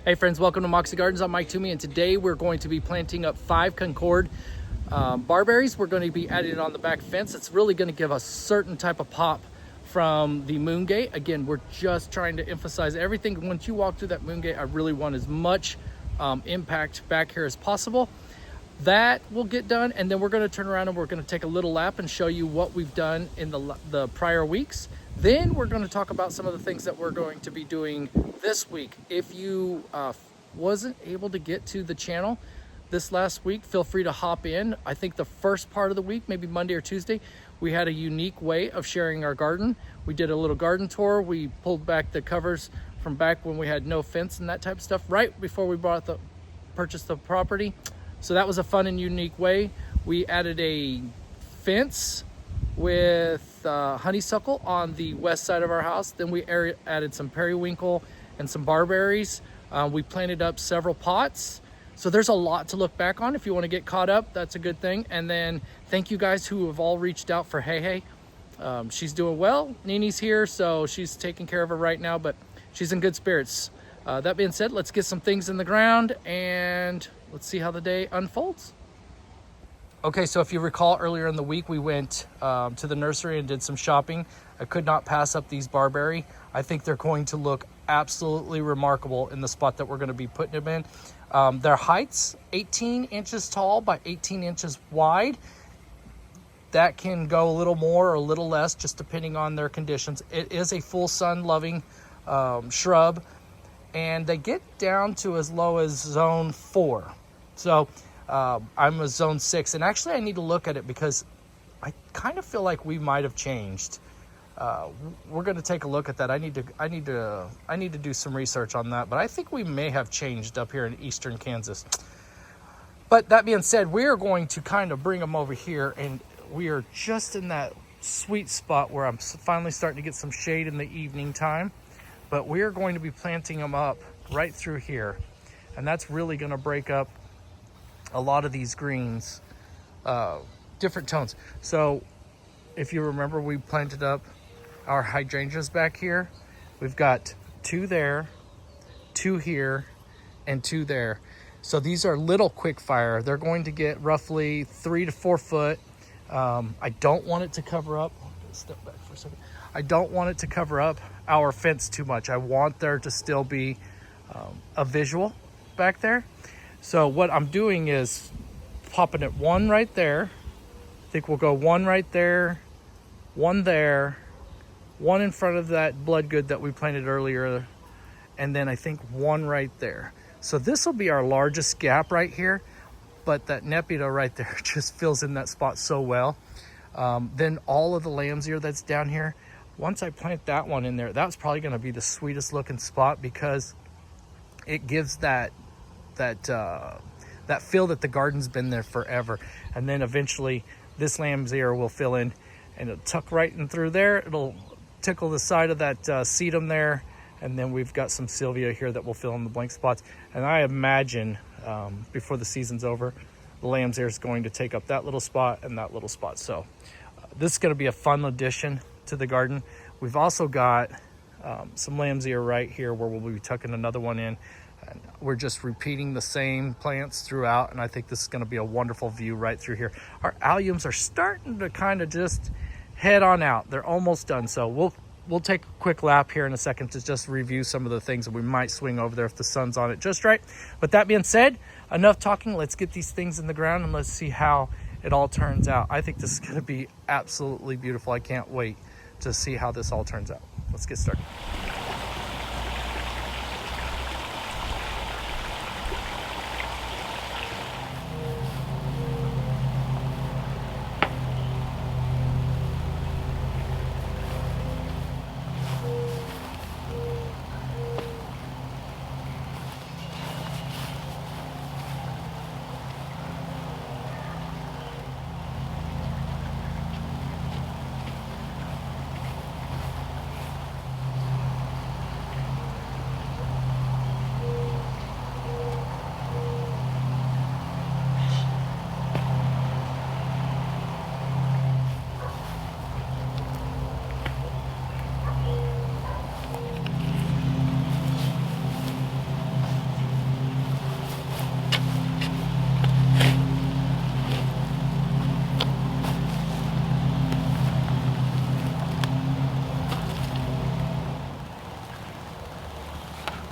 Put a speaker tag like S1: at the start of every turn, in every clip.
S1: Hey friends, welcome to Moxie Gardens. I'm Mike Toomey, and today we're going to be planting up 5 Concord barberries. We're going to be adding it on the back fence. It's really going to give a certain type of pop from the moon gate. Again, we're just trying to emphasize everything. Once you walk through that moon gate, I really want as much impact back here as possible. That will get done, and then we're going to turn around and we're going to take a little lap and show you what we've done in the prior weeks. Then we're going to talk about some of the things that we're going to be doing this week. If you wasn't able to get to the channel this last week, feel free to hop in. I think the first part of the week, maybe Monday or Tuesday, we had a unique way of sharing our garden. We did a little garden tour. We pulled back the covers from back when we had no fence and that type of stuff right before we purchased the property. So that was a fun and unique way. We added a fence with honeysuckle on the west side of our house. Then we added some periwinkle and some barberries. We planted up several pots. So there's a lot to look back on. If you want to get caught up, that's a good thing. And then thank you guys who have all reached out for Hey. She's doing well. Nini's here, so she's taking care of her right now, but she's in good spirits. That being said, let's get some things in the ground and let's see how the day unfolds. Okay, so if you recall earlier in the week, we went to the nursery and did some shopping. I could not pass up these barberry. I think they're going to look absolutely remarkable in the spot that we're going to be putting them in. Their height's 18 inches tall by 18 inches wide. That can go a little more or a little less, just depending on their conditions. It is a full sun loving shrub, and they get down to as low as zone 4. So I'm a zone 6, and actually I need to look at it because I kind of feel like we might have changed. We're going to take a look at that. I need to do some research on that, but I think we may have changed up here in eastern Kansas. But that being said, we are going to kind of bring them over here, and we are just in that sweet spot where I'm finally starting to get some shade in the evening time. But we are going to be planting them up right through here, and that's really going to break up a lot of these greens, different tones. So if you remember, we planted up our hydrangeas back here. We've got 2 there, 2 here, and 2 there. So these are little quick fire. They're going to get roughly 3 to 4 foot. I don't want it to cover up. Step back for a second. I don't want it to cover up our fence too much. I want there to still be a visual back there. So what I'm doing is popping it 1 right there. I think we'll go 1 right there, 1 there, 1 in front of that bloodgood that we planted earlier, and then I think 1 right there. So this will be our largest gap right here, but that Nepeta right there just fills in that spot so well. Then all of the lamb's ear that's down here, once I plant that one in there, that's probably going to be the sweetest looking spot because it gives that feel that the garden's been there forever. And then eventually this lamb's ear will fill in, and it'll tuck right in through there. It'll tickle the side of that sedum there, and then we've got some salvia here that will fill in the blank spots. And I imagine before the season's over, the lamb's ear is going to take up that little spot and that little spot. So this is going to be a fun addition to the garden. We've also got some lamb's ear right here where we'll be tucking another one in. And we're just repeating the same plants throughout, and I think this is going to be a wonderful view right through here. Our alliums are starting to kind of just head on out. They're almost done, so we'll take a quick lap here in a second to just review some of the things that we might swing over there if the sun's on it just right. But that being said, enough talking. Let's get these things in the ground and let's see how it all turns out. I think this is going to be absolutely beautiful. I can't wait to see how this all turns out. Let's get started.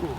S1: Ooh.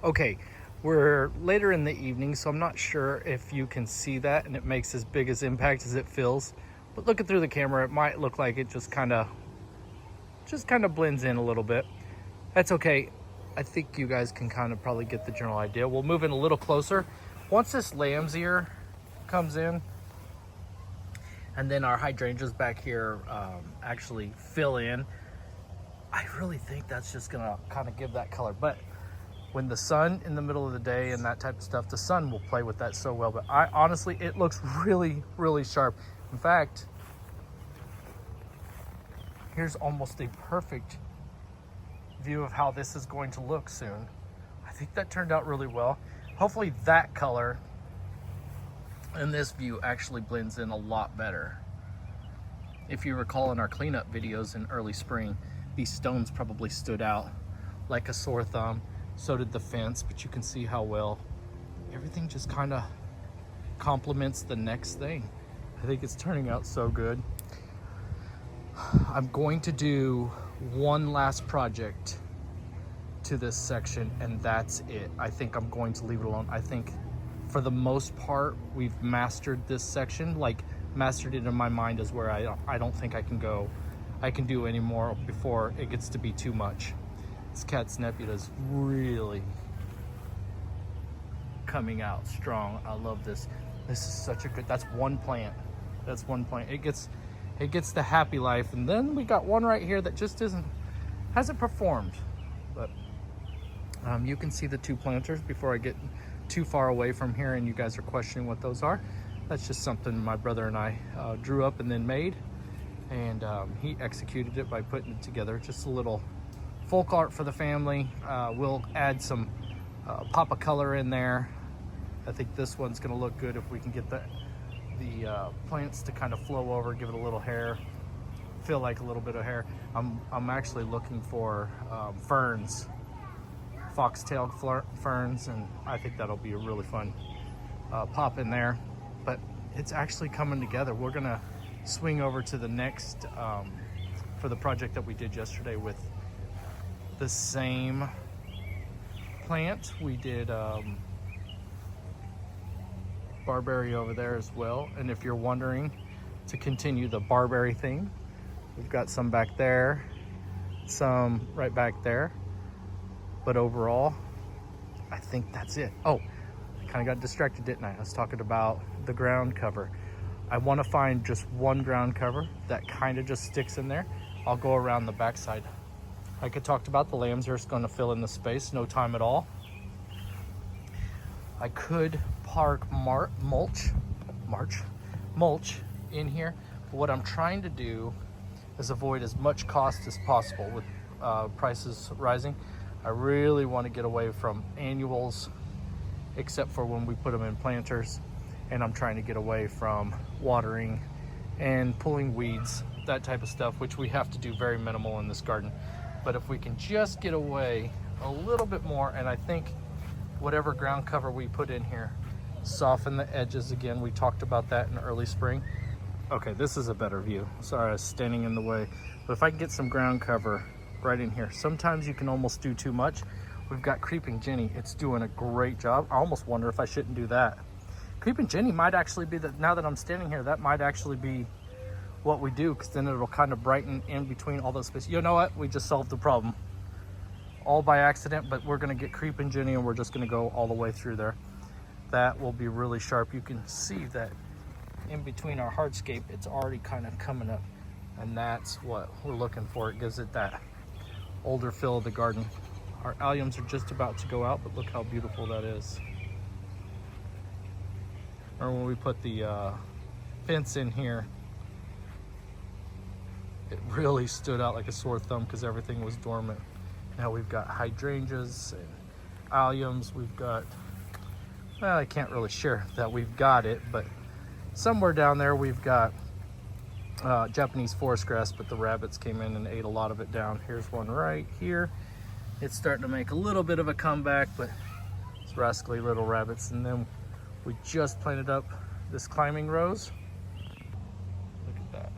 S1: Okay, we're later in the evening, so I'm not sure if you can see that and it makes as big as impact as it feels. But looking through the camera, it might look like it just kind of blends in a little bit. That's okay. I think you guys can kind of probably get the general idea. We'll move in a little closer. Once this lamb's ear comes in, and then our hydrangeas back here actually fill in, I really think that's just gonna kind of give that color. But when the sun in the middle of the day and that type of stuff, the sun will play with that so well. But I honestly, it looks really, really sharp. In fact, here's almost a perfect view of how this is going to look soon. I think that turned out really well. Hopefully that color in this view actually blends in a lot better. If you recall in our cleanup videos in early spring, these stones probably stood out like a sore thumb. So did the fence, but you can see how well everything just kind of complements the next thing. I think it's turning out so good. I'm going to do one last project to this section and that's it. I think I'm going to leave it alone. I think for the most part, we've mastered this section, like mastered it in my mind is where I don't think I can do any more before it gets to be too much. This cat's nebula is really coming out strong. I love this. This is such a good, that's one plant. That's one plant. It gets the happy life. And then we got one right here that just hasn't performed. But you can see the two planters before I get too far away from here and you guys are questioning what those are. That's just something my brother and I drew up and then made. And he executed it by putting it together. Just a little folk art for the family. We'll add some pop of color in there. I think this one's gonna look good if we can get the plants to kind of flow over, give it a little hair, feel like a little bit of hair. I'm actually looking for ferns, foxtail ferns, and I think that'll be a really fun pop in there. But it's actually coming together. We're gonna swing over to the next for the project that we did yesterday with the same plant. We did Barberry over there as well. And if you're wondering, to continue the Barberry thing, we've got some back there, some right back there. But overall, I think that's it. Oh, I kind of got distracted, didn't I? I was talking about the ground cover. I want to find just one ground cover that kind of just sticks in there. I'll go around the backside. Like I talked about, the lambs are going to fill in the space, no time at all. I could park mulch in here, but what I'm trying to do is avoid as much cost as possible with prices rising. I really want to get away from annuals, except for when we put them in planters, and I'm trying to get away from watering and pulling weeds, that type of stuff, which we have to do very minimal in this garden. But if we can just get away a little bit more, and I think whatever ground cover we put in here, soften the edges again. We talked about that in early spring. Okay, this is a better view. Sorry, I was standing in the way. But if I can get some ground cover right in here. Sometimes you can almost do too much. We've got Creeping Jenny. It's doing a great job. I almost wonder if I shouldn't do that. Creeping Jenny might actually be, now that I'm standing here, that might actually be what we do, because then it'll kind of brighten in between all those spaces. You know what? We just solved the problem. All by accident, but we're gonna get Creeping Jenny and we're just gonna go all the way through there. That will be really sharp. You can see that in between our hardscape, it's already kind of coming up, and that's what we're looking for. It gives it that older feel of the garden. Our alliums are just about to go out, but look how beautiful that is. Remember when we put the fence in here, it really stood out like a sore thumb because everything was dormant. Now we've got hydrangeas and alliums. We've got, well, I can't really share that we've got it, but somewhere down there we've got Japanese forest grass, but the rabbits came in and ate a lot of it down. Here's one right here. It's starting to make a little bit of a comeback, but it's rascally little rabbits. And then we just planted up this climbing rose. Look at that.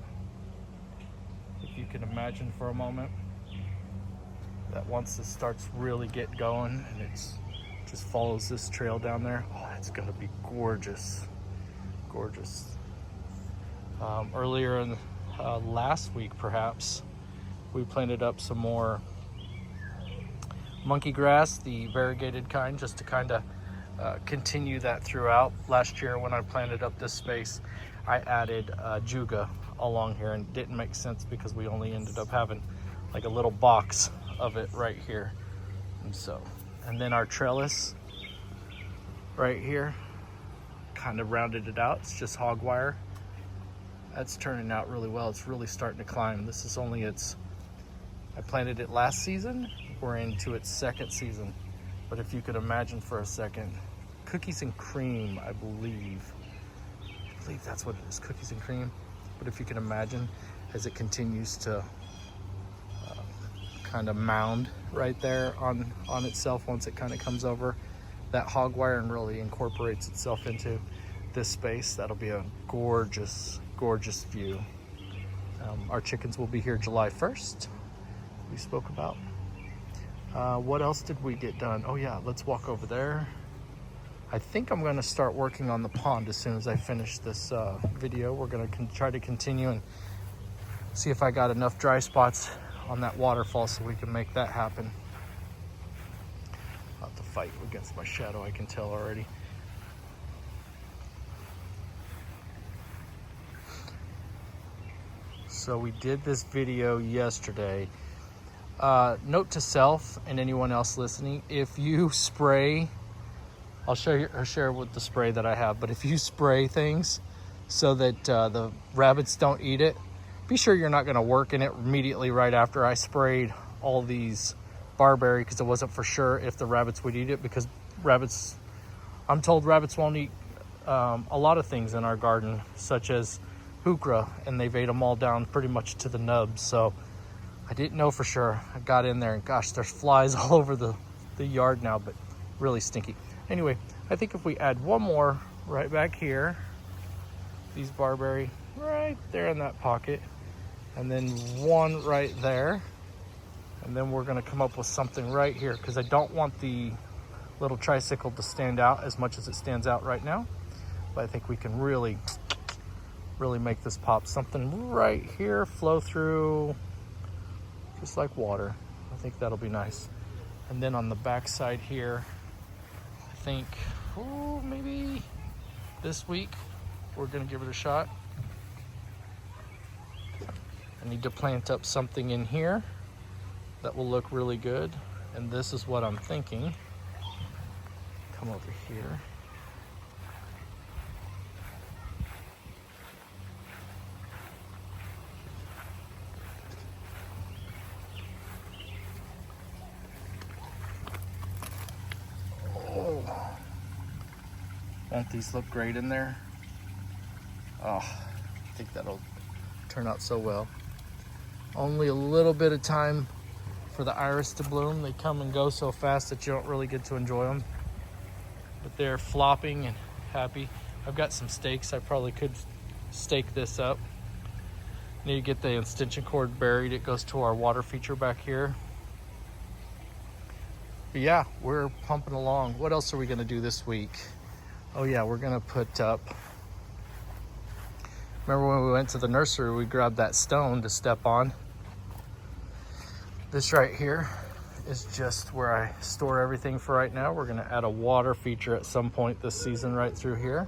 S1: If you can imagine for a moment that once this starts really get going and it's just follows this trail down there, oh, it's gonna be gorgeous, gorgeous. Earlier in last week, perhaps, we planted up some more monkey grass, the variegated kind, just to kind of continue that throughout. Last year when I planted up this space, I added juga along here, and it didn't make sense because we only ended up having like a little box of it right here. And then our trellis right here kind of rounded it out. It's just hog wire. That's turning out really well. It's really starting to climb. This is only I planted it last season. We're into its second season. But if you could imagine for a second, cookies and cream, I believe that's what it is, cookies and cream. But if you can imagine, as it continues to kind of mound right there on itself, once it kind of comes over that hog wire and really incorporates itself into this space, that'll be a gorgeous, gorgeous view. Our chickens will be here July 1st, we spoke about. What else did we get done? Oh yeah, let's walk over there. I think I'm gonna start working on the pond as soon as I finish this video. We're gonna try to continue and see if I got enough dry spots on that waterfall so we can make that happen. About to fight against my shadow, I can tell already. So we did this video yesterday. Note to self and anyone else listening, if you spray, I'll share with the spray that I have, but if you spray things so that the rabbits don't eat it, be sure you're not gonna work in it immediately right after I sprayed all these barberry, because it wasn't for sure if the rabbits would eat it, because rabbits, I'm told rabbits won't eat a lot of things in our garden, such as hukra, and they've ate them all down pretty much to the nubs. So I didn't know for sure. I got in there and gosh, there's flies all over the yard now, but really stinky. Anyway, I think if we add one more right back here, these barberry right there in that pocket, and then one right there, and then we're gonna come up with something right here, because I don't want the little tricycle to stand out as much as it stands out right now. But I think we can really make this pop. Something right here, flow through just like water. I think that'll be nice. And then on the back side here, I think, oh, maybe this week we're gonna give it a shot. I need to plant up something in here that will look really good. And this is what I'm thinking. Come over here. Won't these look great in there? Oh, I think that'll turn out so well. Only a little bit of time for the iris to bloom. They come and go so fast that you don't really get to enjoy them. But they're flopping and happy. I've got some stakes. I probably could stake this up. Need to get the extension cord buried. It goes to our water feature back here. But yeah, we're pumping along. What else are we gonna do this week? Oh yeah, we're gonna put up, remember when we went to the nursery, we grabbed that stone to step on. This right here is just where I store everything for right now. We're gonna add a water feature at some point this season right through here.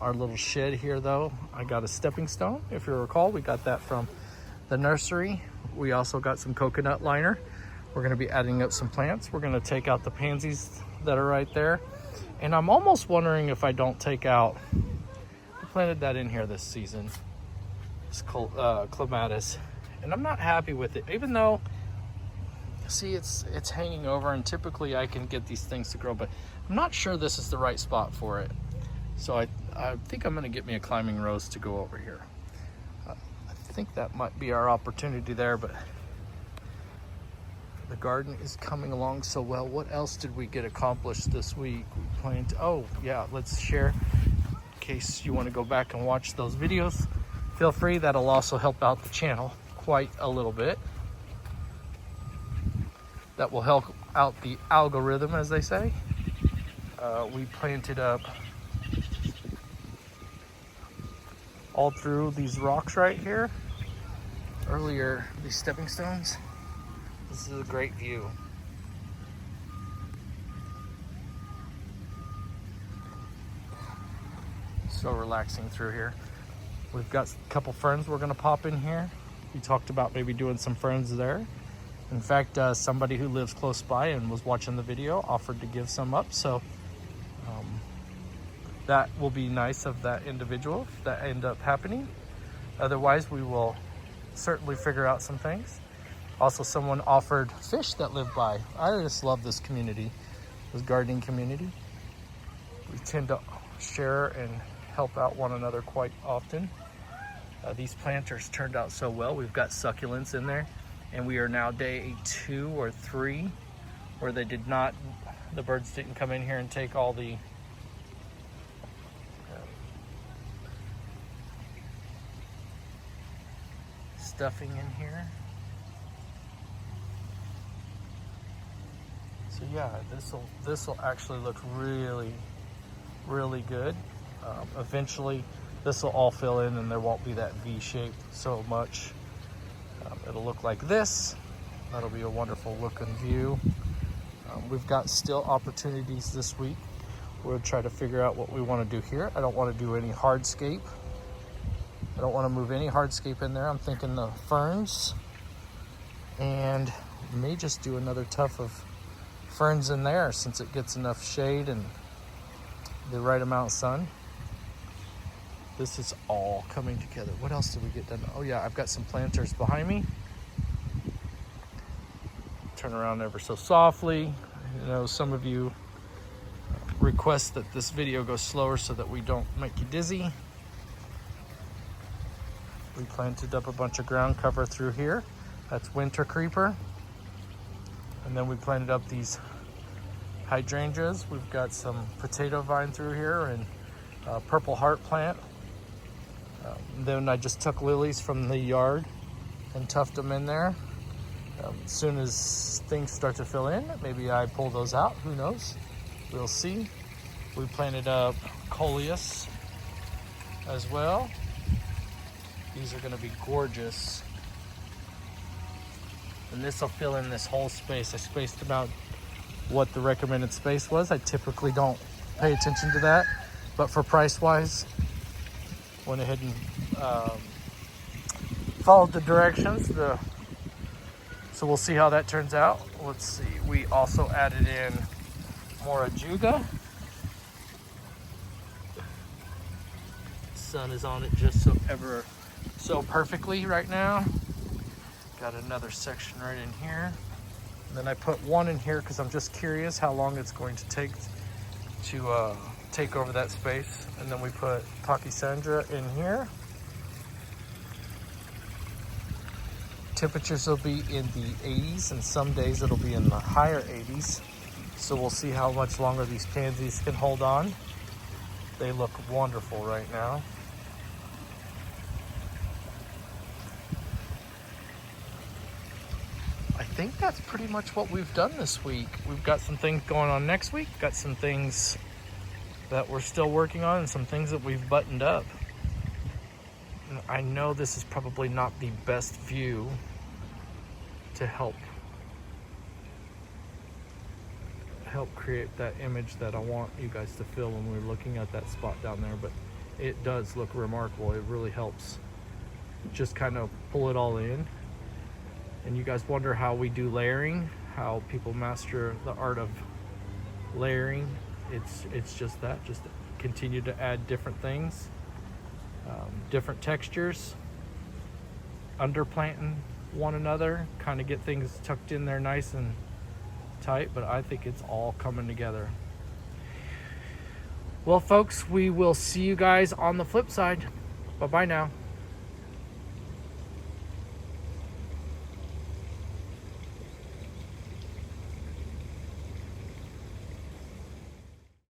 S1: Our little shed here though, I got a stepping stone. If you recall, we got that from the nursery. We also got some coconut liner. We're gonna be adding up some plants. We're gonna take out the pansies that are right there. And I'm almost wondering if I don't take out, I planted that in here this season, it's clematis, and I'm not happy with it, even though, see, it's hanging over, and typically I can get these things to grow, but I'm not sure this is the right spot for it. So I think I'm gonna get me a climbing rose to go over here. I think that might be our opportunity there, but the garden is coming along so well. What else did we get accomplished this week? We planned, oh yeah, let's share. In case you want to go back and watch those videos, feel free. That'll also help out the channel quite a little bit. That will help out the algorithm, as they say. We planted up all through these rocks right here. Earlier, these stepping stones. This is a great view. So relaxing through here. We've got a couple friends we're gonna pop in here. We talked about maybe doing some friends there. In fact, somebody who lives close by and was watching the video offered to give some up. So that will be nice of that individual if that end up happening. Otherwise, we will certainly figure out some things. Also, someone offered fish that live by. I just love this community, this gardening community. We tend to share and help out one another quite often. These planters turned out so well. We've got succulents in there, and we are now day 2 or 3, where they did not, the birds didn't come in here and take all the stuffing in here. So yeah, this will actually look really, really good. Eventually, this will all fill in, and there won't be that V shape so much. It'll look like this. That'll be a wonderful looking view. We've got still opportunities this week. We'll try to figure out what we want to do here. I don't want to do any hardscape. I don't want to move any hardscape in there. I'm thinking the ferns, and may just do another tuft of ferns in there since it gets enough shade and the right amount of sun. This is all coming together. What else did we get done? Oh yeah, I've got some planters behind me. Turn around ever so softly. You know, some of you request that this video goes slower so that we don't make you dizzy. We planted up a bunch of ground cover through here. That's winter creeper. And then we planted up these hydrangeas. We've got some potato vine through here and purple heart plant. Then I just took lilies from the yard and tuffed them in there. As soon as things start to fill in, maybe I pull those out, who knows? We'll see. We planted up coleus as well. These are gonna be gorgeous. And this will fill in this whole space. I spaced about what the recommended space was. I typically don't pay attention to that, but for price-wise, went ahead and followed the directions. So we'll see how that turns out. Let's see, we also added in more ajuga. Sun is on it just so perfectly right now. Got another section right in here. And then I put one in here because I'm just curious how long it's going to take to take over that space. And then we put Pachysandra in here. Temperatures will be in the 80s, and some days it'll be in the higher 80s. So we'll see how much longer these pansies can hold on. They look wonderful right now. I think that's pretty much what we've done this week. We've got some things going on next week, got some things that we're still working on, and some things that we've buttoned up. I know this is probably not the best view to help create that image that I want you guys to feel when we're looking at that spot down there, but it does look remarkable. It really helps just kind of pull it all in. And you guys wonder how we do layering, how people master the art of layering. It's just that, just continue to add different things, different textures, underplanting one another, kind of get things tucked in there nice and tight, but I think it's all coming together. Well, folks, we will see you guys on the flip side. Bye-bye now.